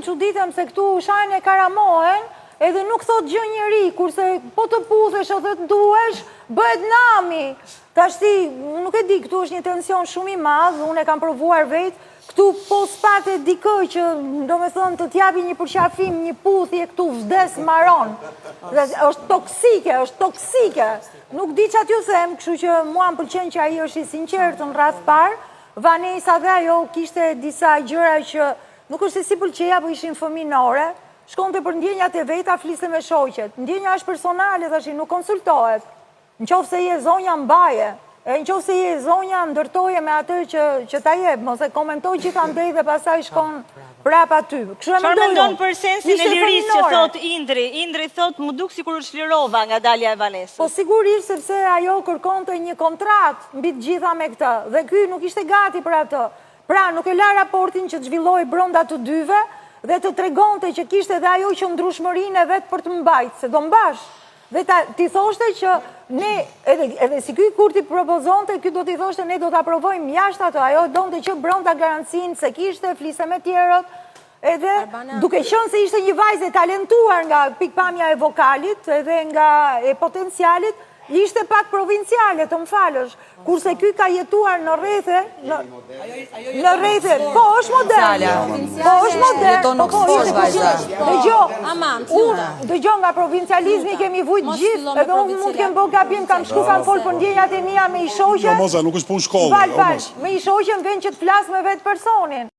çuditem se këtu shajnë e karamohen, edhe nuk thot gjë njeri, kurse po të puthesh ose të duhesh, bëhet nami. Tashti, nuk e di, këtu është një tension shumë i madh, unë e kam provuar vetë, këtu po spate dikë që, do me thënë, të t'japi një përqafim, një puthje këtu vdes maron. Është toksike. Nuk di që t'ju them, kështu që mua më pëlqen që ai është i sinqertë në rreth parë. Vanessa dhe ajo kishte disa gjëra që nuk është se si pëlqeja, po ishin fëminore. Shkonte për ndjenjat e veta, fliste me shoqet. Ndjenja është personale, tash nuk konsultohet. Në qofë se je zonja mbaje, në qofë se je zonja ndërtoje me atë që ta jep, mos e komentoj gjithandej dhe pasaj shkon prap aty. Çfarë mendon për sensin e lirisë që thot Indri? Indri thot, mu duk sikur u çlirova nga dalja e Vanesës. Po sigurisht sepse ajo kërkonte një kontratë mbi të gjitha me këtë, dhe ky nuk ishte gati për atë. Pra, nuk e la raportin që të zhvilloj brenda të dyve dhe të tregonte që kishte edhe ajo që ndrushmërinë e vet për të mbajtë, se do mbash. Dhe ti thoshte që ne, edhe si ky kur ti propozonte, ky do t'i thoshte ne do t'a provojmë jashtë ato, ajo donte që brenda garancinë se kishte, fliste me tjerët, edhe duke qenë se ishte një vajzë e talentuar nga pikpamja e vokalit, edhe nga e potencialit, ishte pak provinciale, të më falësh, kurse ky ka jetuar në rrethe, po është modern, dëgjo nga provincializmi kemi vujt gjithë, edhe unë mund të kem bërë gabim, kam shku kam folë për ndjenjat e mia me i shoqe, Moza, nuk është punë shkollë. Me i shoqe më vjen që të flas me vetë personin.